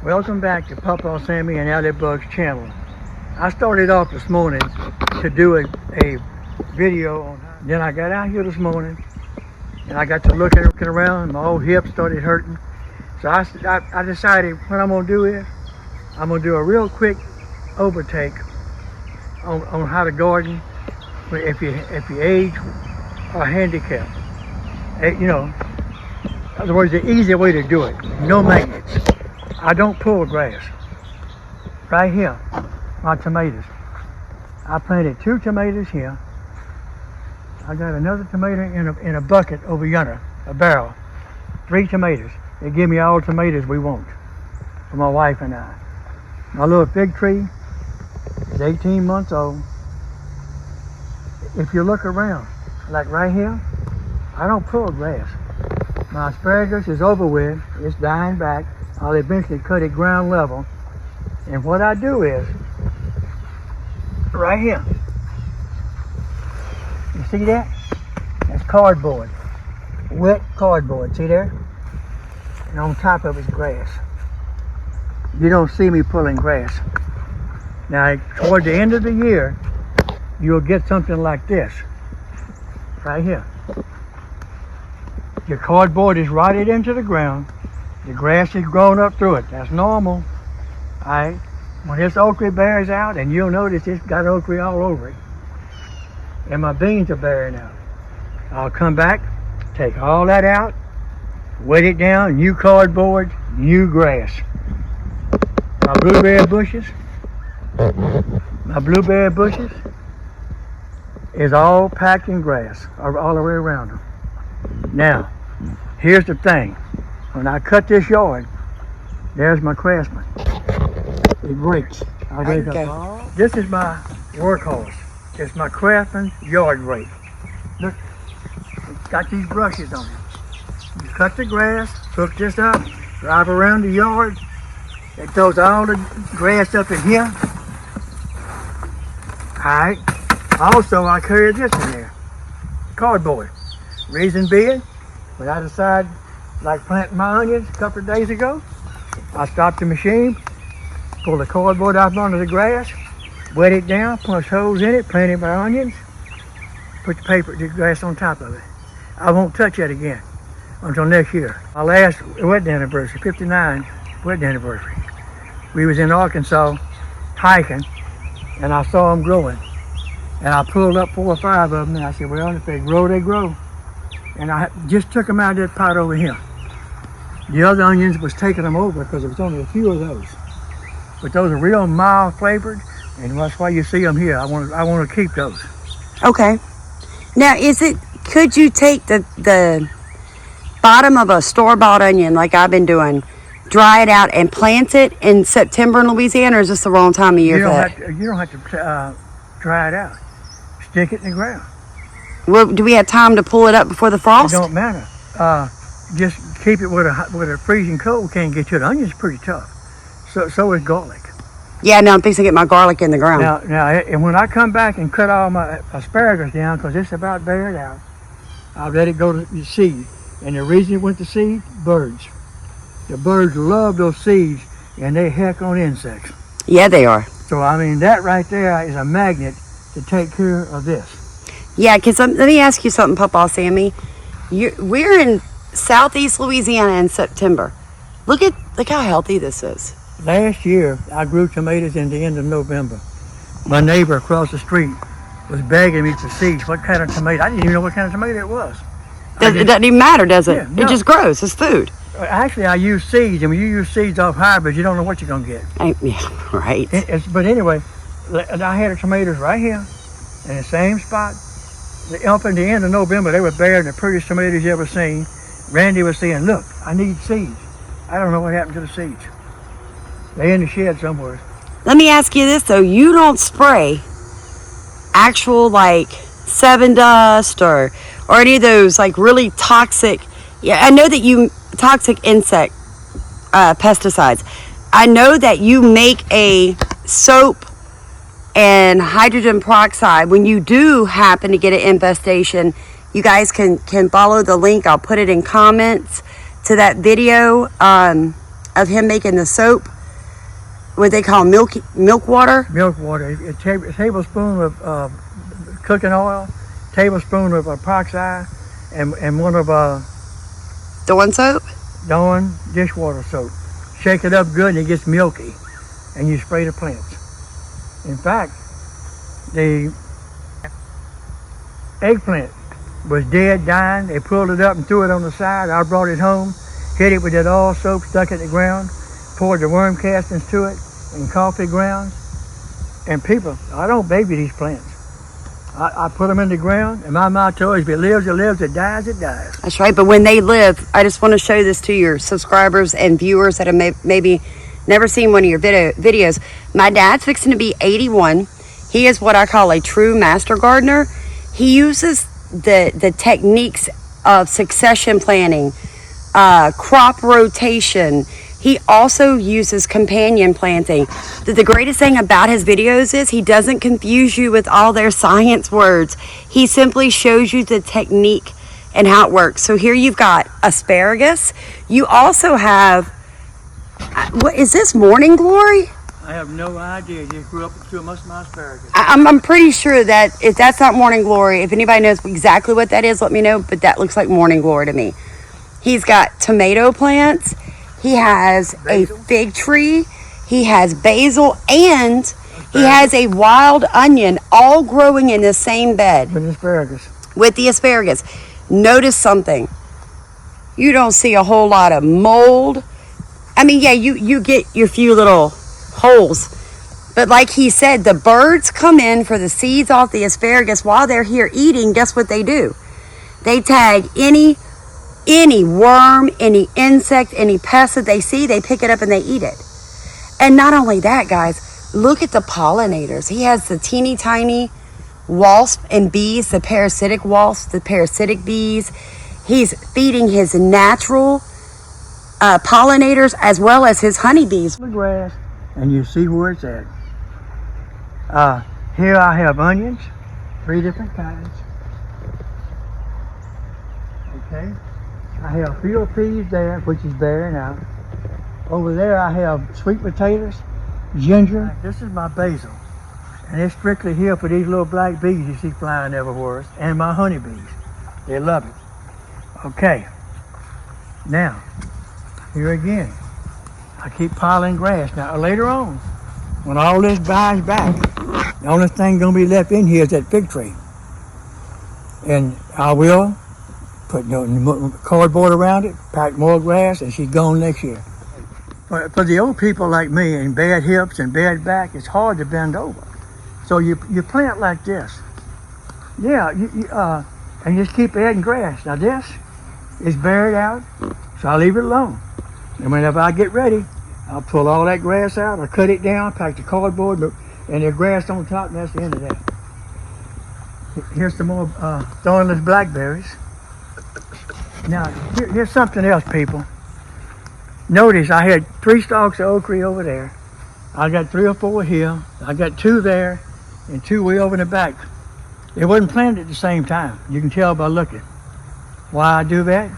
Welcome back to Pawpaw Sammy and Alley Bug's channel. I started off this morning to do a video on how. Then I got out here this morning and I got to looking around. My old hip started hurting. So I decided what I'm going to do is I'm going to do a real quick overtake on how to garden if you age or handicapped. You know, in other words, the easy way to do it. No maintenance. I don't pull grass. Right here, my tomatoes. I planted 2 tomatoes here. I got another tomato in a bucket over yonder, a barrel. 3 tomatoes. They give me all the tomatoes we want for my wife and I. My little fig tree is 18 months old. If you look around, like right here, I don't pull grass. My asparagus is over with. It's dying back. I'll eventually cut it ground level. And what I do is, right here, you see that? That's cardboard, wet cardboard, see there? And on top of it's grass. You don't see me pulling grass. Now, toward the end of the year, you'll get something like this, right here. Your cardboard is rotted into the ground. The grass is grown up through it. That's normal. Alright? When this okra bears out, and you'll notice it's got okra all over it. And my beans are bearing out. I'll come back, take all that out, wet it down, new cardboard, new grass. My blueberry bushes is all packed in grass all the way around them. Now, here's the thing. When I cut this yard, there's my Craftsman. It breaks. This is my workhorse. It's my Craftsman yard rake. Look, it's got these brushes on it. You cut the grass, hook this up, drive around the yard. It throws all the grass up in here. Alright. Also, I carry this in there. Cardboard. Reason being, when I decide, like planting my onions a couple of days ago, I stopped the machine, pull the cardboard out under the grass, wet it down, punch holes in it, planted my onions, put the grass on top of it. I won't touch it again until next year. My last wedding anniversary, 59 wedding anniversary. We was in Arkansas hiking, and I saw them growing. And I pulled up 4 or 5 of them, and I said, well, if they grow, they grow. And I just took them out of that pot over here. The other onions was taking them over because there was only a few of those. But those are real mild flavored, and that's why you see them here. I want to keep those. Okay. Now, could you take the bottom of a store-bought onion like I've been doing, dry it out and plant it in September in Louisiana, or is this the wrong time of year for it? You don't have to dry it out. Stick it in the ground. Well, do we have time to pull it up before the frost? It don't matter. Just keep it with a freezing cold can't get you. The onion's pretty tough. So is garlic. Yeah, no, I'm fixing to get my garlic in the ground. Now, and when I come back and cut all my asparagus down, because it's about bared out, I'll let it go to seed. And the reason it went to seed, birds. The birds love those seeds, and they heck on insects. Yeah, they are. So, I mean, that right there is a magnet to take care of this. Yeah, because let me ask you something, Pawpaw Sammy. We're in southeast Louisiana in September. Look how healthy this is. Last year, I grew tomatoes in the end of November. My neighbor across the street was begging me for seeds. What kind of tomato? I didn't even know what kind of tomato it was. It doesn't even matter, does it? Yeah, no. It just grows. It's food. Actually, I use seeds, and when you use seeds off hybrids, you don't know what you're going to get. Yeah, right. But anyway, I had the tomatoes right here in the same spot. Up in the end of November, they were bearing the prettiest tomatoes you ever seen. Randy was saying, look, I need seeds. I don't know what happened to the seeds. They're in the shed somewhere. Let me ask you this, though. You don't spray actual, like, 7 Dust or any of those, like, really toxic. Yeah, I know that toxic insect pesticides. I know that you make a soap and hydrogen peroxide. When you do happen to get an infestation, you guys can follow the link. I'll put it in comments to that video. of him making the soap, what they call milk water. Milk water, a tablespoon of cooking oil, tablespoon of epoxy, and one of Dawn soap. Dawn dishwater soap. Shake it up good and it gets milky, and you spray the plants. In fact, the eggplant was dead, dying. They pulled it up and threw it on the side. I brought it home, hit it with that oil soap, stuck it in the ground, poured the worm castings to it and coffee grounds. And people, I don't baby these plants. I put them in the ground, and my motto is, if it lives, it lives. It dies, it dies. That's right. But when they live, I just want to show this to your subscribers and viewers that have maybe never seen one of your videos. My dad's fixing to be 81. He is what I call a true master gardener. He uses the techniques of succession planning, crop rotation. He also uses companion planting. The greatest thing about his videos is he doesn't confuse you with all their science words. He simply shows you the technique and how it works. So here you've got asparagus. You also have, what is this, morning glory? I have no idea. Just grew up with most of my asparagus. I'm pretty sure that if that's not morning glory, if anybody knows exactly what that is, let me know. But that looks like morning glory to me. He's got tomato plants. He has Basil. a fig tree. He has basil, and he has a wild onion, all growing in the same bed With asparagus. with the asparagus. Notice something. You don't see a whole lot of mold. I mean, yeah, you get your few little holes. But like he said, the birds come in for the seeds off the asparagus while they're here eating. Guess what they do? They tag any worm, any insect, any pest that they see, they pick it up and they eat it. And not only that, guys, look at the pollinators. He has the teeny tiny wasp and bees, the parasitic wasps, the parasitic bees. He's feeding his natural pollinators as well as his honeybees. The grass, and you see where it's at. Here I have onions, 3 different kinds. Okay. I have field peas there, which is bearing out. Over there I have sweet potatoes, ginger. This is my basil. And it's strictly here for these little black bees you see flying everywhere, and my honeybees. They love it. Okay. Now, here again, I keep piling grass. Now later on, when all this dies back, the only thing gonna be left in here is that fig tree. And I will put cardboard around it, pack more grass, and she's gone next year. For the old people like me and bad hips and bad back, it's hard to bend over. So you plant like this. Yeah, and just keep adding grass. Now this is buried out, so I leave it alone. And whenever I get ready, I'll pull all that grass out, I'll cut it down, pack the cardboard, and the grass on top, and that's the end of that. Here's some more thornless blackberries. Now, here's something else, people. Notice I had 3 stalks of okra over there. I got 3 or 4 here. I got 2 there and 2 way over in the back. They wasn't planted at the same time. You can tell by looking. Why I do that?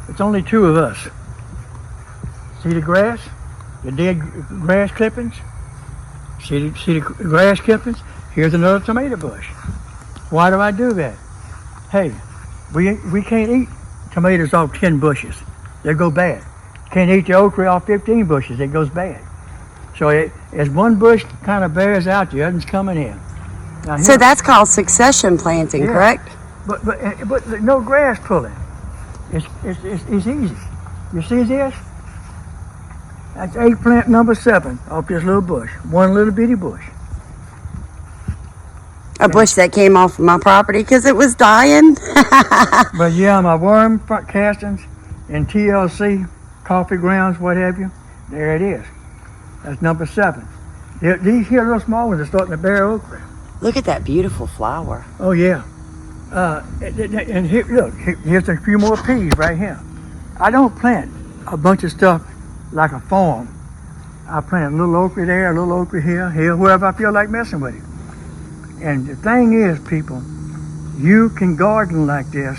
It's only 2 of us. See the grass? The dead grass clippings? See the grass clippings? Here's another tomato bush. Why do I do that? Hey, we can't eat tomatoes off 10 bushes. They go bad. Can't eat the okra off 15 bushes. It goes bad. So as one bush kind of bears out, the other's coming in. Now So that's called succession planting, Yeah. correct? But no grass pulling. It's easy. You see this? That's eggplant number 7 off this little bush. One little bitty bush. A bush that came off of my property because it was dying. But yeah, my worm front castings and TLC, coffee grounds, what have you, there it is. That's number 7. These here little small ones are starting to bear okra. Look at that beautiful flower. Oh yeah. And here, look, here's a few more peas right here. I don't plant a bunch of stuff like a farm. I plant a little okra there, a little okra here, wherever I feel like messing with it. And the thing is, people, you can garden like this,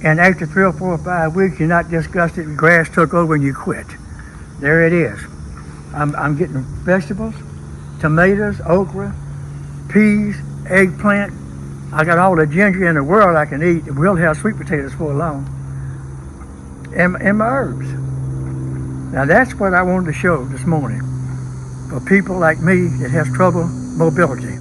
and after 3 or 4 or 5 weeks, you're not disgusted and grass took over and you quit. There it is. I'm getting vegetables, tomatoes, okra, peas, eggplant. I got all the ginger in the world I can eat. We'll have sweet potatoes for long. And my herbs. Now that's what I wanted to show this morning for people like me that has trouble mobility.